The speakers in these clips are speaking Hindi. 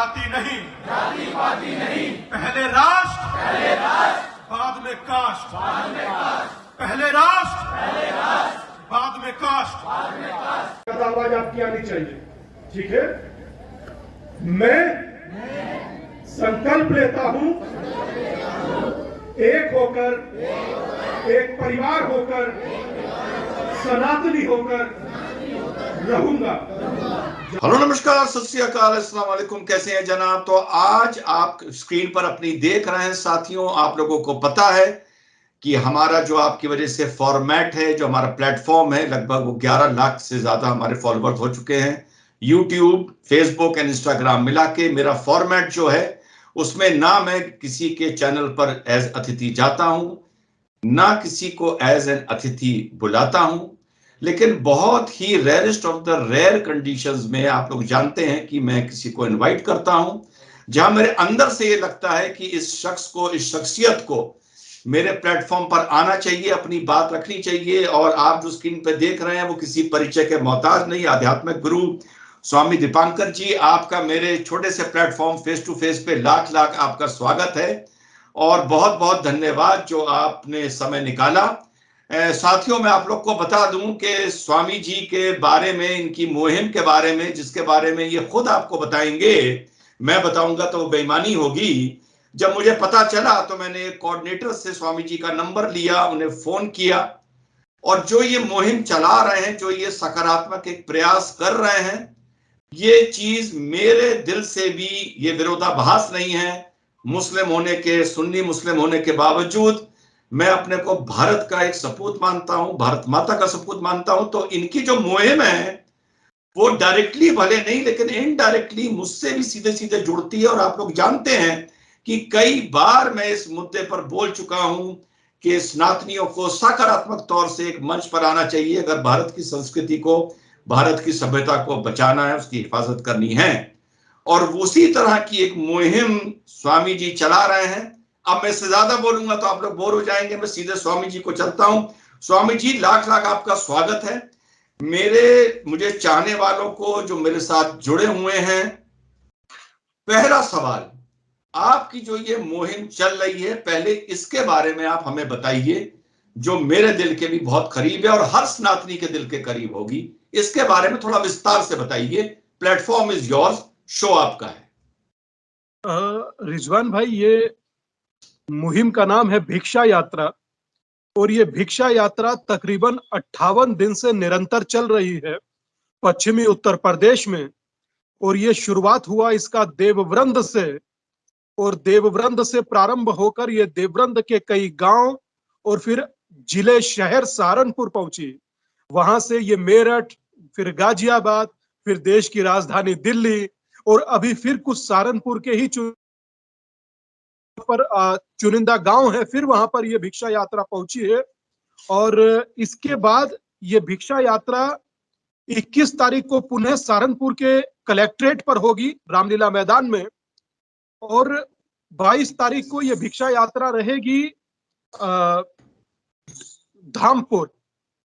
पाती नहीं, पहले राष्ट्र, बाद में कास्ट, पहले राष्ट्र, बाद में कास्ट। आवाज आपकी आनी चाहिए, ठीक है। मैं संकल्प लेता हूं एक होकर, एक परिवार होकर, सनातनी होकर रहूंगा। हेलो, नमस्कार, सत श्री अकाल, अस्सलाम वालेकुम। कैसे हैं जनाब? तो आज आप स्क्रीन पर अपनी देख रहे हैं साथियों, आप लोगों को पता है कि हमारा जो आपकी वजह से फॉर्मेट है, जो हमारा प्लेटफॉर्म है, लगभग वो 11 लाख से ज्यादा हमारे फॉलोअर्स हो चुके हैं। यूट्यूब, फेसबुक एंड इंस्टाग्राम मिला के मेरा फॉर्मेट जो है उसमें ना मैं किसी के चैनल पर एज अतिथि जाता हूं, ना किसी को एज एन अतिथि बुलाता हूं, लेकिन बहुत ही rarest of the rare conditions में आप लोग जानते हैं कि मैं किसी को इनवाइट करता हूं जहां मेरे अंदर से ये लगता है कि इस शख्स को, इस शख्सियत को मेरे प्लेटफॉर्म पर आना चाहिए, अपनी बात रखनी चाहिए। और आप जो स्क्रीन पर देख रहे हैं वो किसी परिचय के मोहताज नहीं, आध्यात्मिक गुरु स्वामी दीपांकर जी, आपका मेरे छोटे से प्लेटफॉर्म फेस टू फेस पे लाख लाख आपका स्वागत है और बहुत बहुत धन्यवाद जो आपने समय निकाला। साथियों, मैं आप लोग को बता दूं कि स्वामी जी के बारे में, इनकी मुहिम के बारे में, जिसके बारे में ये खुद आपको बताएंगे, मैं बताऊंगा तो वो बेईमानी होगी। जब मुझे पता चला तो मैंने एक कोऑर्डिनेटर से स्वामी जी का नंबर लिया, उन्हें फोन किया और जो ये मुहिम चला रहे हैं, जो ये सकारात्मक एक प्रयास कर रहे हैं, ये चीज मेरे दिल से भी ये विरोधाभास नहीं है। मुस्लिम होने के, सुन्नी मुस्लिम होने के बावजूद मैं अपने को भारत का एक सपूत मानता हूं, भारत माता का सपूत मानता हूं। तो इनकी जो मुहिम है वो डायरेक्टली भले नहीं लेकिन इनडायरेक्टली मुझसे भी सीधे सीधे जुड़ती है। और आप लोग जानते हैं कि कई बार मैं इस मुद्दे पर बोल चुका हूं कि सनातनियों को सकारात्मक तौर से एक मंच पर आना चाहिए अगर भारत की संस्कृति को, भारत की सभ्यता को बचाना है, उसकी हिफाजत करनी है। और उसी तरह की एक मुहिम स्वामी जी चला रहे हैं। अब मैं इससे ज्यादा बोलूंगा तो आप लोग बोर हो जाएंगे, मैं सीधे स्वामी जी को चलता हूं। स्वामी जी, लाख लाख आपका स्वागत है। मुझे चाहने वालों को जो मेरे साथ जुड़े हुए हैं, पहला सवाल, आपकी जो ये मुहिम चल रही है, पहले इसके बारे में आप हमें बताइए, जो मेरे दिल के भी बहुत करीब है और हर सनातनी के दिल के करीब होगी। इसके बारे में थोड़ा विस्तार से बताइए। प्लेटफॉर्म इज योर्स, शो आपका है। रिजवान भाई, ये मुहिम का नाम है भिक्षा यात्रा और ये भिक्षा यात्रा तकरीबन 58 दिन से निरंतर चल रही है पश्चिमी उत्तर प्रदेश में। और ये शुरुआत हुआ इसका देवव्रंद से, और देवव्रंद से प्रारंभ होकर ये देवव्रंद के कई गांव और फिर जिले, शहर सहारनपुर पहुंची। वहां से ये मेरठ, फिर गाजियाबाद, फिर देश की राजधानी दिल्ली, और अभी फिर कुछ सहारनपुर के ही पर चुनिंदा गांव है, फिर वहां पर यह भिक्षा यात्रा पहुंची है। और इसके बाद ये भिक्षा यात्रा 21 तारीख को पुनः सहारनपुर के कलेक्ट्रेट पर होगी, रामलीला मैदान में। और 22 तारीख को यह भिक्षा यात्रा रहेगी धामपुर,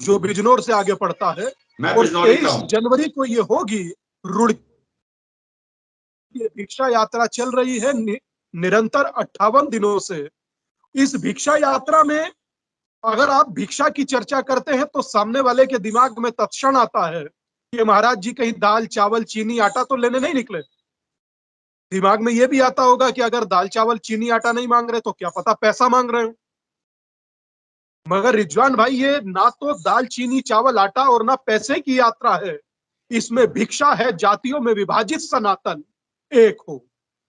जो बिजनौर से आगे पड़ता है। और 23 जनवरी को ये होगी रुड़की। भिक्षा यात्रा चल रही है निरंतर 58 दिनों से। इस भिक्षा यात्रा में अगर आप भिक्षा की चर्चा करते हैं तो सामने वाले के दिमाग में तत्क्षण आता है कि महाराज जी कहीं दाल चावल चीनी आटा तो लेने नहीं निकले। दिमाग में यह भी आता होगा कि अगर दाल चावल चीनी आटा नहीं मांग रहे तो क्या पता पैसा मांग रहे हो। मगर रिजवान भाई, ये ना तो दाल चीनी चावल आटा और ना पैसे की यात्रा है। इसमें भिक्षा है जातियों में विभाजित सनातन एक हो,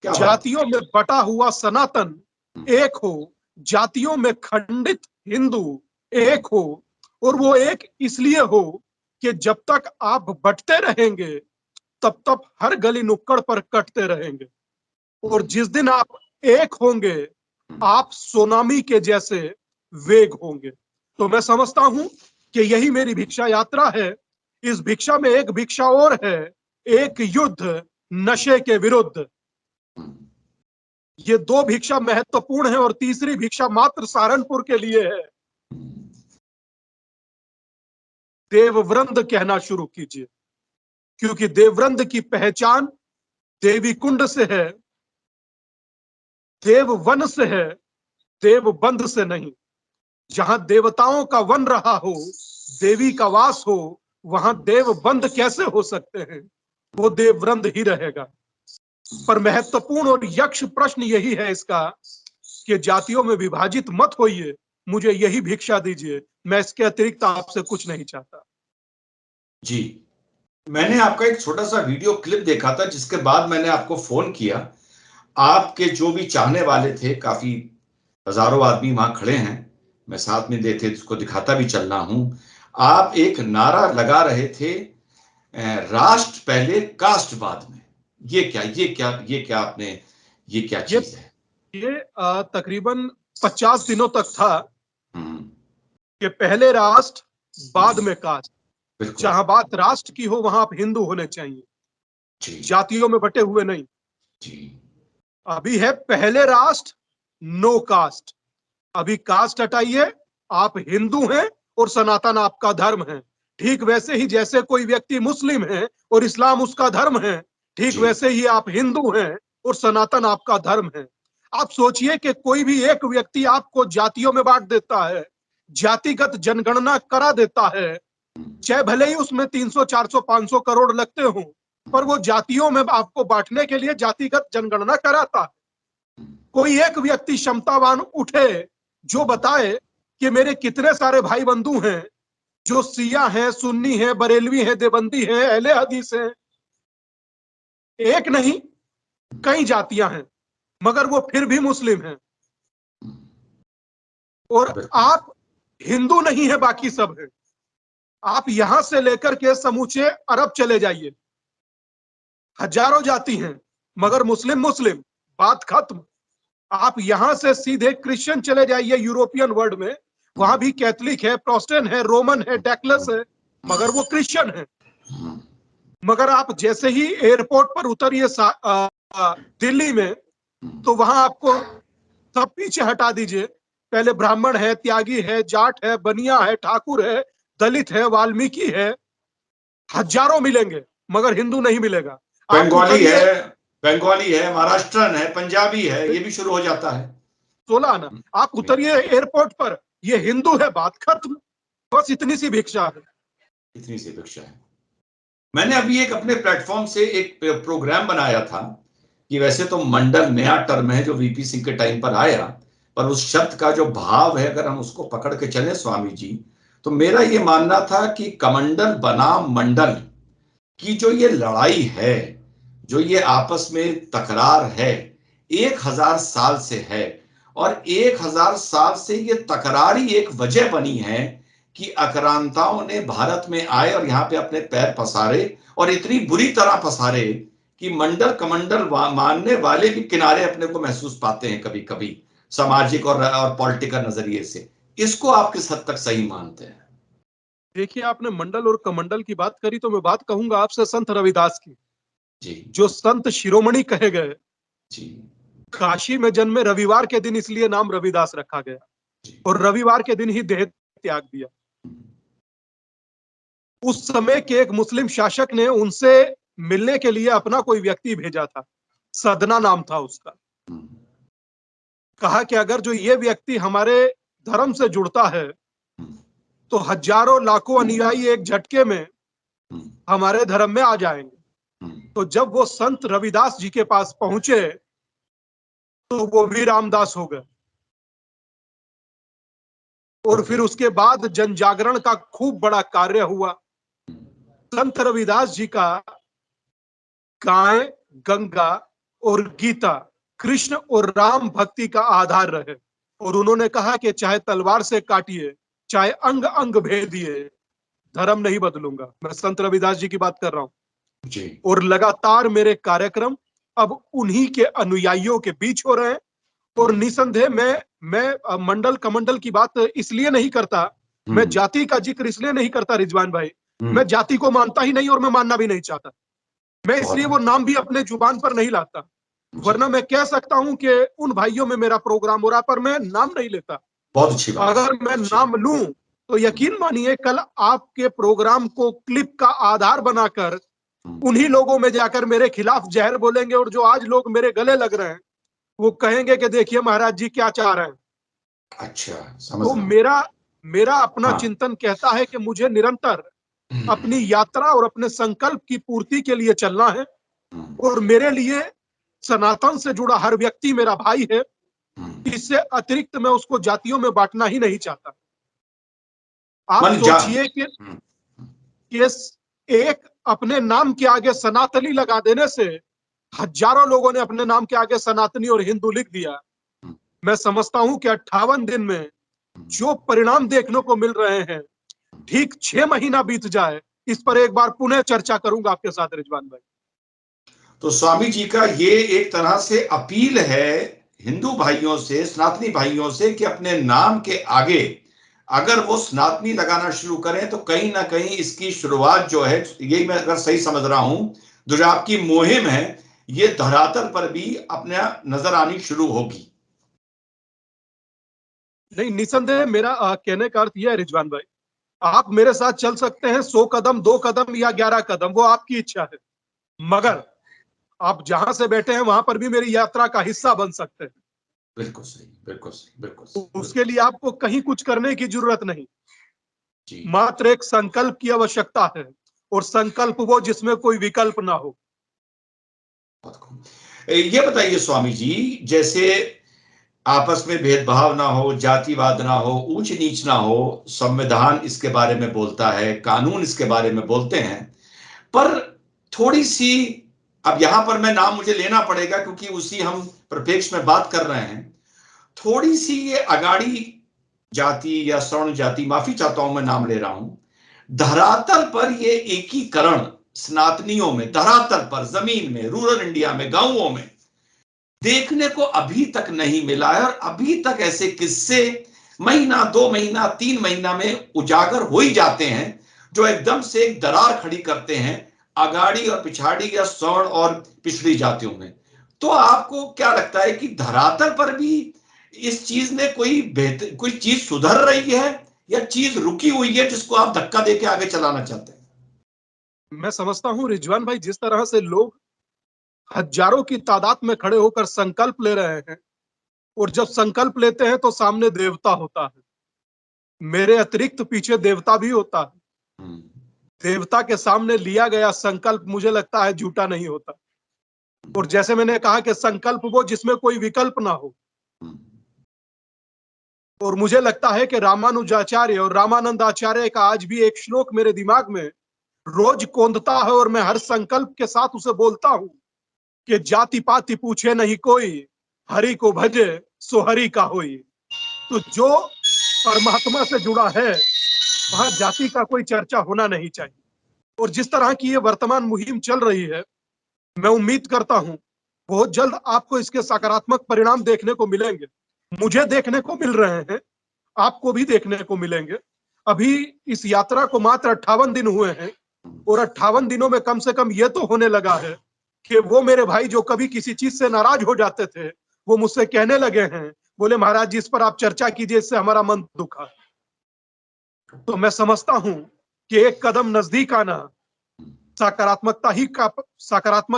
जातियों में बटा हुआ सनातन एक हो, जातियों में खंडित हिंदू एक हो। और वो एक इसलिए हो कि जब तक आप बंटते रहेंगे तब तक हर गली नुक्कड़ पर कटते रहेंगे। और जिस दिन आप एक होंगे, आप सुनामी के जैसे वेग होंगे। तो मैं समझता हूं कि यही मेरी भिक्षा यात्रा है। इस भिक्षा में एक भिक्षा और है, एक युद्ध नशे के विरुद्ध। ये दो भिक्षा महत्वपूर्ण है और तीसरी भिक्षा मात्र सहारनपुर के लिए है। देवव्रंद कहना शुरू कीजिए, क्योंकि देवव्रंद की पहचान देवी कुंड से है, देव वन से है, देव बंद से नहीं। जहां देवताओं का वन रहा हो, देवी का वास हो, वहां देव बंद कैसे हो सकते हैं? वो देववृंद ही रहेगा। पर महत्वपूर्ण और यक्ष प्रश्न यही है इसका कि जातियों में विभाजित मत होइए, मुझे यही भिक्षा दीजिए, मैं इसके अतिरिक्त आपसे कुछ नहीं चाहता। जी, मैंने आपका एक छोटा सा वीडियो क्लिप देखा था, जिसके बाद मैंने आपको फोन किया। आपके जो भी चाहने वाले थे, काफी हजारों आदमी वहां खड़े हैं, मैं साथ में थे, उसको दिखाता भी चल रहा हूं। आप एक नारा लगा रहे थे, राष्ट्र पहले कास्ट बाद में। ये क्या आपने, ये क्या चीज है? ये तकरीबन 50 दिनों तक था हम्म, कि पहले राष्ट्र बाद में कास्ट। बिल्कुल जहां बात राष्ट्र की हो वहां आप हिंदू होने चाहिए, जी जातियों में बटे हुए नहीं। जी। अभी है पहले राष्ट्र नो कास्ट। अभी कास्ट हटाइए, आप हिंदू हैं और सनातन आपका धर्म है। ठीक वैसे ही जैसे कोई व्यक्ति मुस्लिम है और इस्लाम उसका धर्म है, ठीक जी। वैसे ही आप हिंदू हैं और सनातन आपका धर्म है। आप सोचिए कि कोई भी एक व्यक्ति आपको जातियों में बांट देता है, जातिगत जनगणना करा देता है, चाहे भले ही उसमें 300, 400, 500 करोड़ लगते हों, पर वो जातियों में आपको बांटने के लिए जातिगत जनगणना कराता है। कोई एक व्यक्ति क्षमतावान उठे जो बताए कि मेरे कितने सारे भाई बंधु हैं जो सिया हैं, सुन्नी हैं, बरेलवी हैं, देवबंदी हैं, अहले हदीस हैं। एक नहीं, कई जातियां हैं, मगर वो फिर भी मुस्लिम हैं। और आप हिंदू नहीं है, बाकी सब है। आप यहां से लेकर के समूचे अरब चले जाइए, हजारों जाति हैं, मगर मुस्लिम मुस्लिम, बात खत्म। आप यहां से सीधे क्रिश्चियन चले जाइए यूरोपियन वर्ल्ड में, वहां भी कैथलिक है, प्रोटेस्टेंट है, रोमन है, डैकलस है, मगर वो क्रिश्चियन है। मगर आप जैसे ही एयरपोर्ट पर उतरिए दिल्ली में, तो वहां आपको सब पीछे हटा दीजिए। पहले ब्राह्मण है, त्यागी है, जाट है, बनिया है, ठाकुर है, दलित है, वाल्मीकि है, हजारों मिलेंगे, मगर हिंदू नहीं मिलेगा। बंगाली है, महाराष्ट्रन है, पंजाबी है, ये भी शुरू हो जाता है। 16 आना, आप उतरिए एयरपोर्ट पर, ये हिंदू है, बात खत्म। बस इतनी सी भिक्षा है, इतनी सी भिक्षा है। मैंने अभी एक अपने प्लेटफॉर्म से एक प्रोग्राम बनाया था कि वैसे तो मंडल नया टर्म है जो वीपी सिंह के टाइम पर आया, पर उस शब्द का जो भाव है, अगर हम उसको पकड़ के चले स्वामी जी, तो मेरा ये मानना था कि कमंडल बनाम मंडल की जो ये लड़ाई है, जो ये आपस में तकरार है, 1000 साल से है। और 1000 साल से ये तकरार ही एक वजह बनी है कि आक्रांताओं ने भारत में आए और यहाँ पे अपने पैर पसारे, और इतनी बुरी तरह पसारे कि मंडल कमंडल मानने वाले भी किनारे अपने को महसूस पाते हैं कभी कभी, सामाजिक और पॉलिटिकल नजरिए से। इसको आप किस हद तक सही मानते हैं? देखिए, आपने मंडल और कमंडल की बात करी, तो मैं बात कहूंगा आपसे संत रविदास की, जी जो संत शिरोमणि कहे गए। जी काशी में जन्मे रविवार के दिन, इसलिए नाम रविदास रखा गया, जी। और रविवार के दिन ही देह त्याग दिया। उस समय के एक मुस्लिम शासक ने उनसे मिलने के लिए अपना कोई व्यक्ति भेजा था, सदना नाम था उसका। कहा कि अगर जो ये व्यक्ति हमारे धर्म से जुड़ता है तो हजारों लाखों अनुयायी एक झटके में हमारे धर्म में आ जाएंगे। तो जब वो संत रविदास जी के पास पहुंचे तो वो भी रामदास हो गए। और फिर उसके बाद जन जागरण का खूब बड़ा कार्य हुआ। संत रविदास जी का गाय, गंगा और गीता कृष्ण और राम भक्ति का आधार रहे, और उन्होंने कहा कि चाहे तलवार से काटिए, चाहे अंग अंग भेदिए, धर्म नहीं बदलूंगा। मैं संत रविदास जी की बात कर रहा हूं जी। और लगातार मेरे कार्यक्रम अब उन्हीं के अनुयायियों के बीच हो रहे हैं। और निसंदेह मैं मंडल कमंडल की बात इसलिए नहीं करता, मैं जाति का जिक्र इसलिए नहीं करता रिजवान भाई, मैं जाति को मानता ही नहीं और मैं मानना भी नहीं चाहता। मैं इसलिए वो नाम भी अपने जुबान पर नहीं लाता, वरना मैं कह सकता हूं कि उन भाइयों में मेरा प्रोग्राम हो रहा, पर मैं नाम नहीं लेता। बहुत अच्छी बात। अगर मैं नाम लूं तो यकीन मानिए कल आपके प्रोग्राम को क्लिप का आधार बनाकर उन्हीं लोगों में जाकर मेरे खिलाफ जहर बोलेंगे, और जो आज लोग मेरे गले लग रहे हैं वो कहेंगे कि देखिए महाराज जी क्या चाह रहे हैं। अच्छा, समझ तो रहा हूं। मेरा मेरा अपना हाँ। चिंतन कहता है कि मुझे निरंतर हम्म, अपनी यात्रा और अपने संकल्प की पूर्ति के लिए चलना है, हम्म, और मेरे लिए सनातन से जुड़ा हर व्यक्ति मेरा भाई है। हम्म। इससे अतिरिक्त मैं उसको जातियों में बांटना ही नहीं चाहता। आप मन जा। सोचिए कि एक अपने नाम के आगे सनातनी लगा देने से हजारों लोगों ने अपने नाम के आगे सनातनी और हिंदू लिख दिया। मैं समझता हूं कि 58 दिन में जो परिणाम देखने को मिल रहे हैं, ठीक 6 महीना बीत जाए, इस पर एक बार पुनः चर्चा करूंगा आपके साथ रिजवान भाई। तो स्वामी जी का ये एक तरह से अपील है हिंदू भाइयों से, सनातनी भाइयों से, कि अपने नाम के आगे अगर वो सनातनी लगाना शुरू करें तो कहीं ना कहीं इसकी शुरुआत जो है, यही मैं अगर सही समझ रहा हूं, जो आपकी मुहिम है ये धरातल पर भी अपना नजर आनी शुरू होगी। नहीं, निसंदेह मेरा कहने का अर्थ यह है रिजवान भाई, आप मेरे साथ चल सकते हैं 100 कदम, 2 कदम या 11 कदम, वो आपकी इच्छा है। मगर आप जहां से बैठे हैं वहां पर भी मेरी यात्रा का हिस्सा बन सकते हैं। बिल्कुल सही, बिल्कुल सही, बिल्कुल तो सही, उसके बिल्कुल लिए आपको कहीं कुछ करने की जरूरत नहीं, जी। मात्र एक संकल्प की आवश्यकता है, और संकल्प वो जिसमें कोई विकल्प ना हो। बहुत खूब। ये बताइए स्वामी जी, जैसे आपस में भेदभाव ना हो, जातिवाद ना हो, ऊंच नीच ना हो, संविधान इसके बारे में बोलता है, कानून इसके बारे में बोलते हैं, पर थोड़ी सी, अब यहां पर मैं नाम मुझे लेना पड़ेगा क्योंकि उसी हम परिप्रेक्ष्य में बात कर रहे हैं, थोड़ी सी ये अगाड़ी जाति या स्वर्ण जाति, माफी चाहता हूं मैं नाम ले रहा हूं, धरातल पर ये एकीकरण सनातनियों में धरातल पर, जमीन में, रूरल इंडिया में, गांवों में देखने को अभी तक नहीं मिला है। और अभी तक ऐसे किस्से महीना, 2 महीना, 3 महीना में उजागर हो ही जाते हैं जो एकदम से एक दरार खड़ी करते हैं अगाड़ी और पिछाड़ी या स्वर्ण और पिछड़ी जातियों में। तो आपको क्या लगता है कि धरातल पर भी इस चीज में कोई बेहतर, कोई चीज सुधर रही है या चीज रुकी हुई है जिसको आप धक्का देके आगे चलाना चाहते हैं? मैं समझता हूं रिजवान भाई, जिस तरह से लोग हजारों की तादाद में खड़े होकर संकल्प ले रहे हैं, और जब संकल्प लेते हैं तो सामने देवता होता है, मेरे अतिरिक्त पीछे देवता भी होता है। हम्म, देवता के सामने लिया गया संकल्प मुझे लगता है झूठा नहीं होता। और जैसे मैंने कहा कि संकल्प वो जिसमें कोई विकल्प ना हो, हम्म, और मुझे लगता है कि रामानुजाचार्य और रामानंद आचार्य का आज भी एक श्लोक मेरे दिमाग में रोज कौंधता है, और मैं हर संकल्प के साथ उसे बोलता हूं कि जाति पाति पूछे नहीं कोई, हरि को भजे सो हरि का होई। तो जो परमात्मा से जुड़ा है वहां जाति का कोई चर्चा होना नहीं चाहिए। और जिस तरह की ये वर्तमान मुहिम चल रही है, मैं उम्मीद करता हूं बहुत जल्द आपको इसके सकारात्मक परिणाम देखने को मिलेंगे। मुझे देखने को मिल रहे हैं, आपको भी देखने को मिलेंगे। अभी इस यात्रा को मात्र 58 दिन हुए हैं, और 58 दिनों में कम से कम ये तो होने लगा है कि वो मेरे भाई जो कभी किसी चीज से नाराज हो जाते थे, वो मुझसे कहने लगे हैं, बोले महाराज जी इस पर आप चर्चा कीजिए, इससे हमारा मन दुखा। तो मैं समझता हूं कि एक कदम नजदीक आना सकारात्मक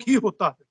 ही होता है।